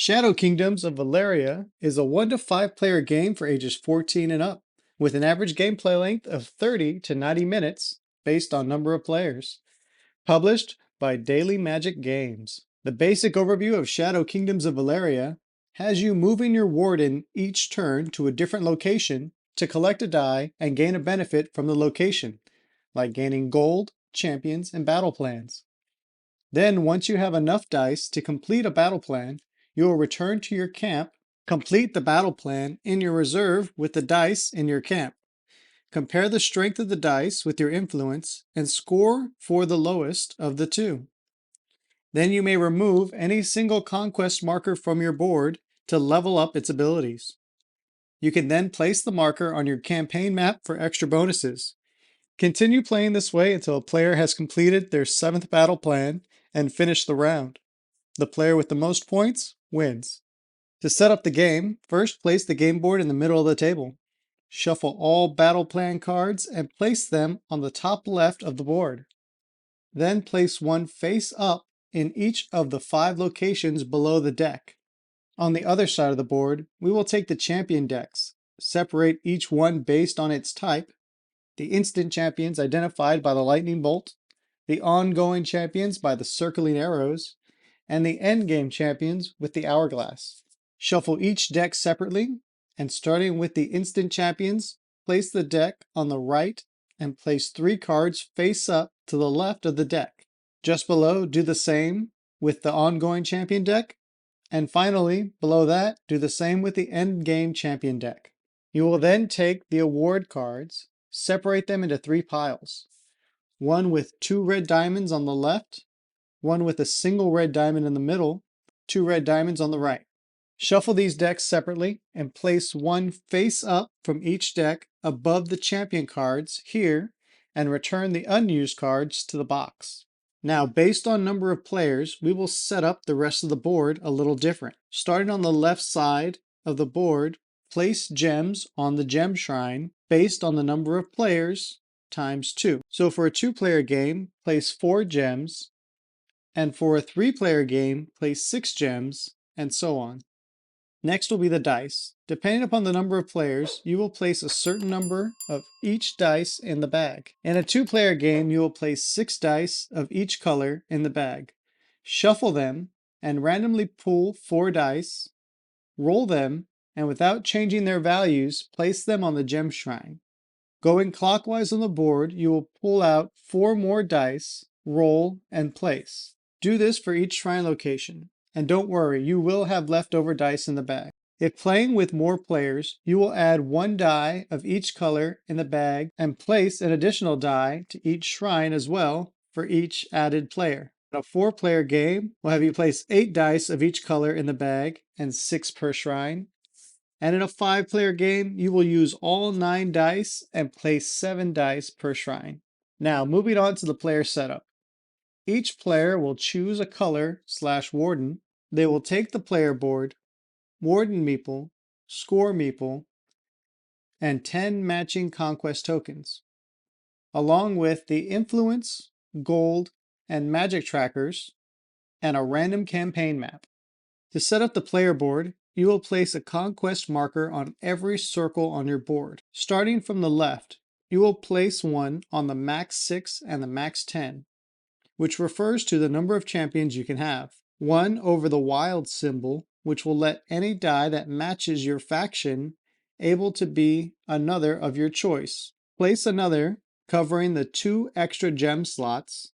Shadow Kingdoms of Valeria is a 1 to 5 player game for ages 14 and up, with an average gameplay length of 30 to 90 minutes based on number of players. Published by Daily Magic Games. The basic overview of Shadow Kingdoms of Valeria has you moving your warden each turn to a different location to collect a die and gain a benefit from the location, like gaining gold, champions, and battle plans. Then, once you have enough dice to complete a battle plan, you will return to your camp, complete the battle plan in your reserve with the dice in your camp. Compare the strength of the dice with your influence and score for the lowest of the two. Then you may remove any single conquest marker from your board to level up its abilities. You can then place the marker on your campaign map for extra bonuses. Continue playing this way until a player has completed their 7th battle plan and finished the round. The player with the most points wins. To set up the game, first place the game board in the middle of the table. Shuffle all battle plan cards and place them on the top left of the board. Then place one face up in each of the 5 locations below the deck. On the other side of the board, we will take the champion decks, separate each one based on its type, the instant champions identified by the lightning bolt, the ongoing champions by the circling arrows, and the endgame champions with the hourglass. Shuffle each deck separately, and starting with the instant champions, place the deck on the right and place 3 cards face up to the left of the deck. Just below, do the same with the ongoing champion deck, and finally, below that, do the same with the endgame champion deck. You will then take the award cards, separate them into 3 piles. One with 2 red diamonds on the left, one with a single red diamond in the middle, 2 red diamonds on the right. Shuffle these decks separately and place one face up from each deck above the champion cards here and return the unused cards to the box. Now, based on number of players, we will set up the rest of the board a little different. Starting on the left side of the board, place gems on the gem shrine based on the number of players times 2. So for a 2-player game, place 4 gems, and for a 3-player game, place 6 gems, and so on. Next will be the dice. Depending upon the number of players, you will place a certain number of each dice in the bag. In a 2-player game, you will place 6 dice of each color in the bag. Shuffle them and randomly pull 4 dice, roll them, and without changing their values, place them on the gem shrine. Going clockwise on the board, you will pull out 4 more dice, roll, and place. Do this for each shrine location. And don't worry, you will have leftover dice in the bag. If playing with more players, you will add 1 die of each color in the bag and place an additional die to each shrine as well for each added player. In a 4-player game, we'll have you place 8 dice of each color in the bag and 6 per shrine. And in a 5-player game, you will use all 9 dice and place 7 dice per shrine. Now, moving on to the player setup. Each player will choose a color/warden. They will take the player board, warden meeple, score meeple, and 10 matching conquest tokens, along with the influence, gold, and magic trackers, and a random campaign map. To set up the player board, you will place a conquest marker on every circle on your board. Starting from the left, you will place one on the max 6 and the max 10, which refers to the number of champions you can have. One over the wild symbol, which will let any die that matches your faction able to be another of your choice. Place another covering the 2 extra gem slots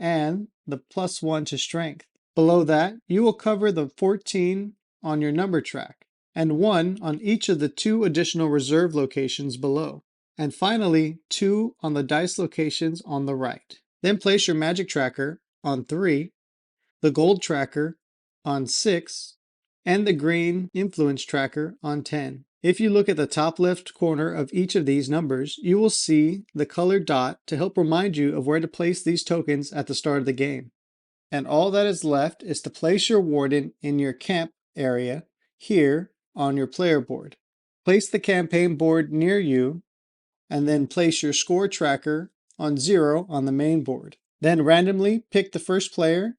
and the +1 to strength. Below that, you will cover the 14 on your number track, and 1 on each of the 2 additional reserve locations below. And finally, 2 on the dice locations on the right. Then place your magic tracker on 3, the gold tracker on 6, and the green influence tracker on 10. If you look at the top left corner of each of these numbers, you will see the colored dot to help remind you of where to place these tokens at the start of the game. And all that is left is to place your warden in your camp area here on your player board. Place the campaign board near you, and then place your score tracker on 0 on the main board. Then randomly pick the first player,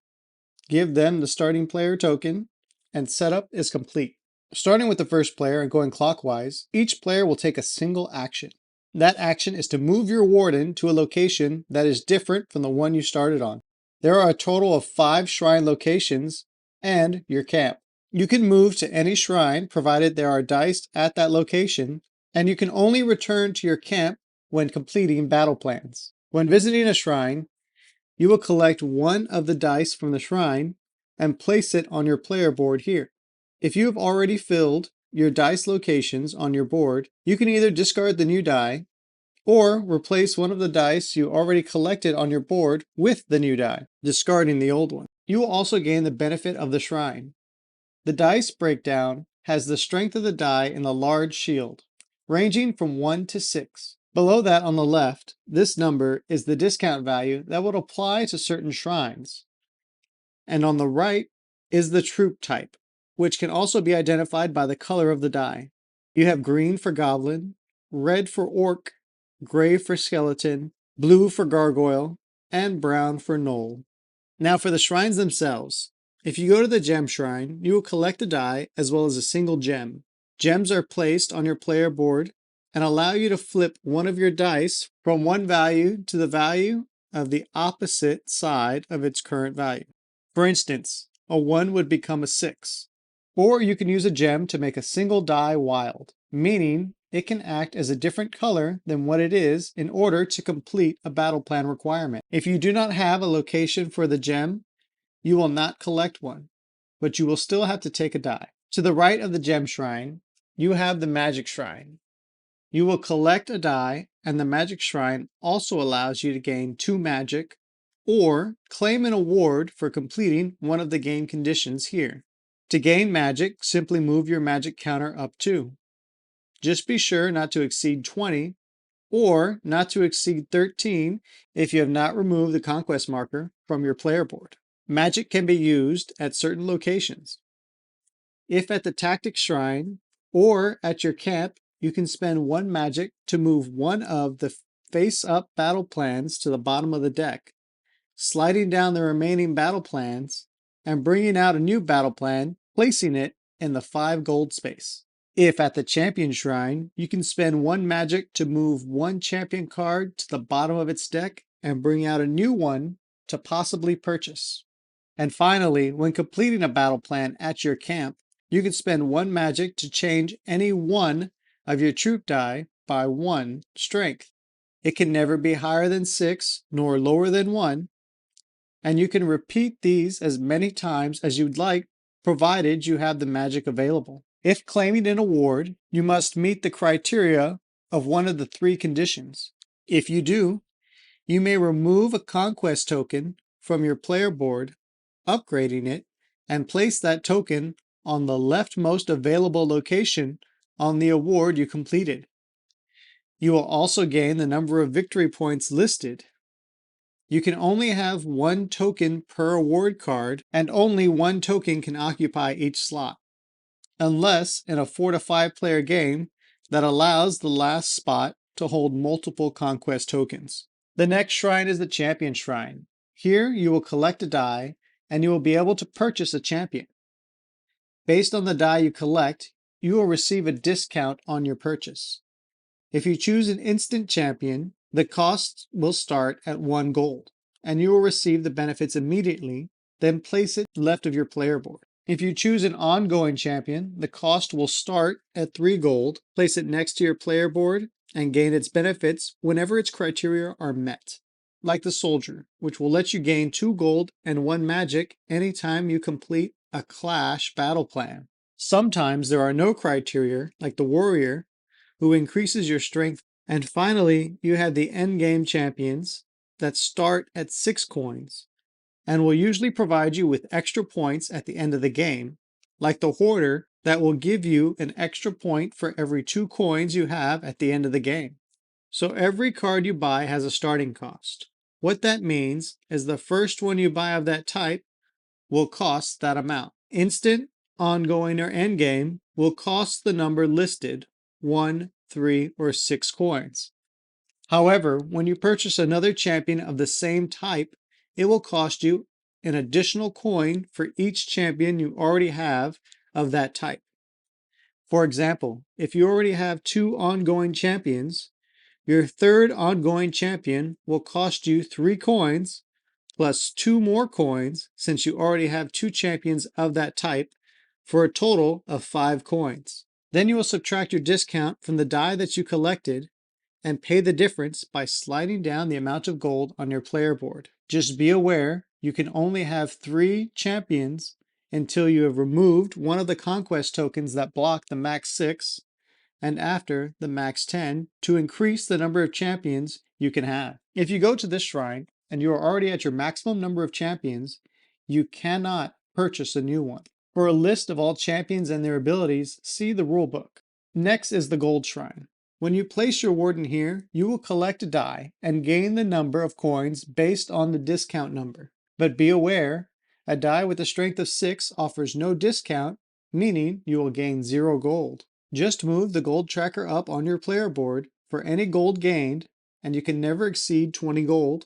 give them the starting player token, and setup is complete. Starting with the first player and going clockwise, each player will take a single action. That action is to move your warden to a location that is different from the one you started on. There are a total of 5 shrine locations and your camp. You can move to any shrine provided there are dice at that location, and you can only return to your camp when completing battle plans. When visiting a shrine, you will collect one of the dice from the shrine and place it on your player board here. If you have already filled your dice locations on your board, you can either discard the new die or replace one of the dice you already collected on your board with the new die, discarding the old one. You will also gain the benefit of the shrine. The dice breakdown has the strength of the die in the large shield, ranging from 1 to 6. Below that on the left, this number is the discount value that would apply to certain shrines. And on the right is the troop type, which can also be identified by the color of the die. You have green for goblin, red for orc, gray for skeleton, blue for gargoyle, and brown for gnoll. Now for the shrines themselves. If you go to the gem shrine, you will collect a die as well as a single gem. Gems are placed on your player board and allow you to flip one of your dice from one value to the value of the opposite side of its current value. For instance, a 1 would become a 6. Or you can use a gem to make a single die wild, meaning it can act as a different color than what it is in order to complete a battle plan requirement. If you do not have a location for the gem, you will not collect one, but you will still have to take a die. To the right of the gem shrine, you have the magic shrine. You will collect a die, and the magic shrine also allows you to gain 2 magic or claim an award for completing one of the game conditions here. To gain magic, simply move your magic counter up 2. Just be sure not to exceed 20 or not to exceed 13 if you have not removed the conquest marker from your player board. Magic can be used at certain locations. If at the tactic shrine or at your camp, you can spend 1 magic to move one of the face-up battle plans to the bottom of the deck, sliding down the remaining battle plans and bringing out a new battle plan, placing it in the 5 gold space. If at the champion shrine, you can spend 1 magic to move 1 champion card to the bottom of its deck and bring out a new one to possibly purchase. And finally, when completing a battle plan at your camp, you can spend 1 magic to change any one of your troop die by 1 strength. It can never be higher than 6 nor lower than 1, and you can repeat these as many times as you'd like, provided you have the magic available. If claiming an award, you must meet the criteria of one of the 3 conditions. If you do, you may remove a conquest token from your player board, upgrading it, and place that token on the leftmost available location on the award you completed. You will also gain the number of victory points listed. You can only have 1 token per award card, and only 1 token can occupy each slot, unless in a 4 to 5 player game that allows the last spot to hold multiple conquest tokens. The next shrine is the champion shrine. Here you will collect a die and you will be able to purchase a champion. Based on the die you collect, you will receive a discount on your purchase. If you choose an instant champion, the cost will start at 1 gold, and you will receive the benefits immediately, then place it left of your player board. If you choose an ongoing champion, the cost will start at 3 gold, place it next to your player board, and gain its benefits whenever its criteria are met. Like the soldier, which will let you gain 2 gold and 1 magic anytime you complete a clash battle plan. Sometimes there are no criteria, like the warrior, who increases your strength. And finally, you have the endgame champions that start at 6 coins and will usually provide you with extra points at the end of the game, like the hoarder that will give you an extra point for every 2 coins you have at the end of the game. So every card you buy has a starting cost. What that means is the first one you buy of that type will cost that amount. Instant, ongoing, or endgame will cost the number listed, 1, 3, or 6 coins. However, when you purchase another champion of the same type, it will cost you an additional coin for each champion you already have of that type. For example, if you already have 2 ongoing champions, your third ongoing champion will cost you 3 coins plus 2 more coins since you already have 2 champions of that type for a total of 5 coins. Then you will subtract your discount from the die that you collected and pay the difference by sliding down the amount of gold on your player board. Just be aware you can only have 3 champions until you have removed one of the conquest tokens that block the max 6 and after the max 10 to increase the number of champions you can have. If you go to this shrine and you are already at your maximum number of champions, you cannot purchase a new one. For a list of all champions and their abilities, see the rulebook. Next is the gold shrine. When you place your warden here, you will collect a die and gain the number of coins based on the discount number. But be aware, a die with a strength of 6 offers no discount, meaning you will gain 0 gold. Just move the gold tracker up on your player board for any gold gained, and you can never exceed 20 gold,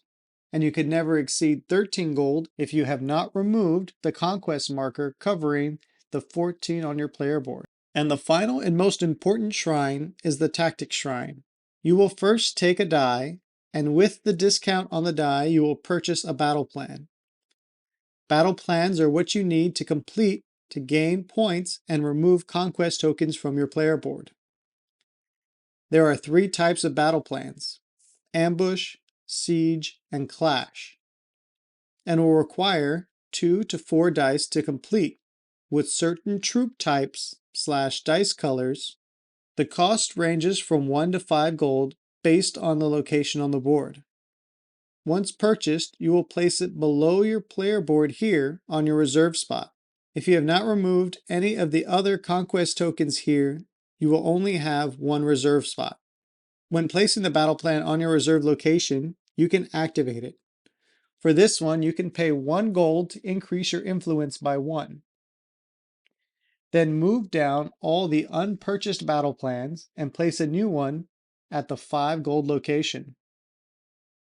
and you can never exceed 13 gold if you have not removed the conquest marker covering the 14 on your player board. And the final and most important shrine is the tactic shrine. You will first take a die, and with the discount on the die, you will purchase a battle plan. Battle plans are what you need to complete to gain points and remove conquest tokens from your player board. There are 3 types of battle plans: ambush, siege, and clash, and will require 2 to 4 dice to complete. With certain troop types / dice colors, the cost ranges from 1 to 5 gold based on the location on the board. Once purchased, you will place it below your player board here on your reserve spot. If you have not removed any of the other conquest tokens here, you will only have 1 reserve spot. When placing the battle plan on your reserve location, you can activate it. For this one, you can pay 1 gold to increase your influence by 1. Then move down all the unpurchased battle plans and place a new one at the 5 gold location.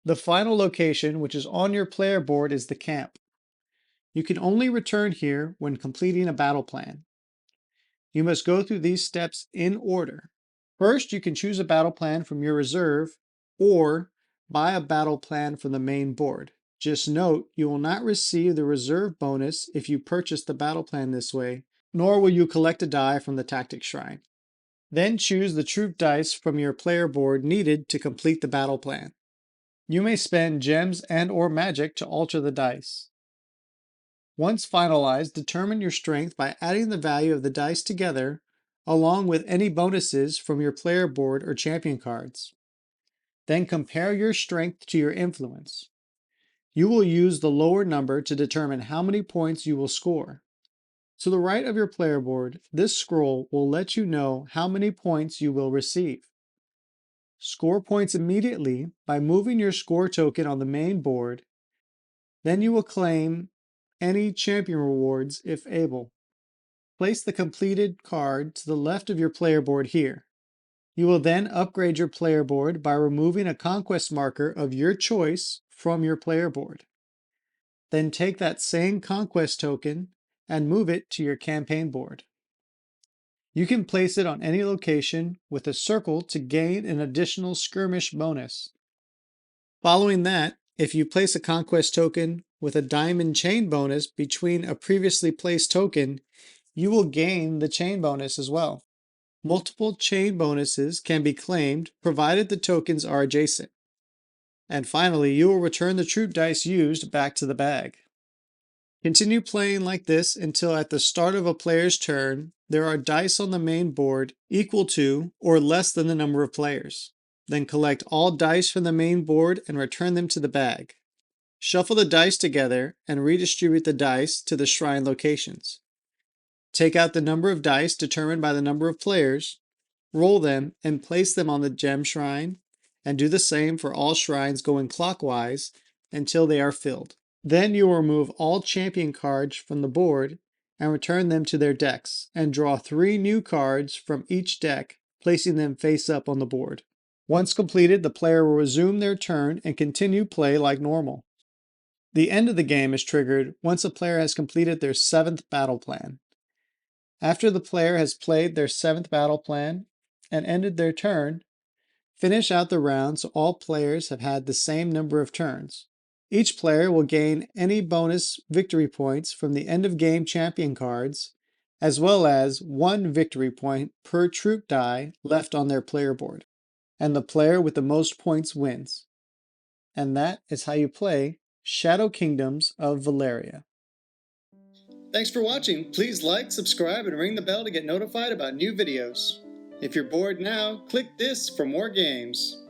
The final location, which is on your player board, is the camp. You can only return here when completing a battle plan. You must go through these steps in order. First, you can choose a battle plan from your reserve or buy a battle plan from the main board. Just note, you will not receive the reserve bonus if you purchase the battle plan this way, nor will you collect a die from the tactic shrine. Then choose the troop dice from your player board needed to complete the battle plan. You may spend gems and/or magic to alter the dice. Once finalized, determine your strength by adding the value of the dice together along with any bonuses from your player board or champion cards. Then compare your strength to your influence. You will use the lower number to determine how many points you will score. To the right of your player board, this scroll will let you know how many points you will receive. Score points immediately by moving your score token on the main board. Then you will claim any champion rewards if able. Place the completed card to the left of your player board here. You will then upgrade your player board by removing a conquest marker of your choice from your player board. Then take that same conquest token and move it to your campaign board. You can place it on any location with a circle to gain an additional skirmish bonus. Following that, if you place a conquest token with a diamond chain bonus between a previously placed token, you will gain the chain bonus as well. Multiple chain bonuses can be claimed provided the tokens are adjacent. And finally, you will return the troop dice used back to the bag. Continue playing like this until at the start of a player's turn, there are dice on the main board equal to or less than the number of players. Then collect all dice from the main board and return them to the bag. Shuffle the dice together and redistribute the dice to the shrine locations. Take out the number of dice determined by the number of players, roll them, and place them on the gem shrine, and do the same for all shrines going clockwise until they are filled. Then you will remove all champion cards from the board and return them to their decks, and draw 3 new cards from each deck, placing them face up on the board. Once completed, the player will resume their turn and continue play like normal. The end of the game is triggered once a player has completed their 7th battle plan. After the player has played their 7th battle plan and ended their turn, finish out the round so all players have had the same number of turns. Each player will gain any bonus victory points from the end of game champion cards, as well as 1 victory point per troop die left on their player board. And the player with the most points wins. And that is how you play Shadow Kingdoms of Valeria. Thanks for watching. Please like, subscribe, and ring the bell to get notified about new videos. If you're bored now, click this for more games.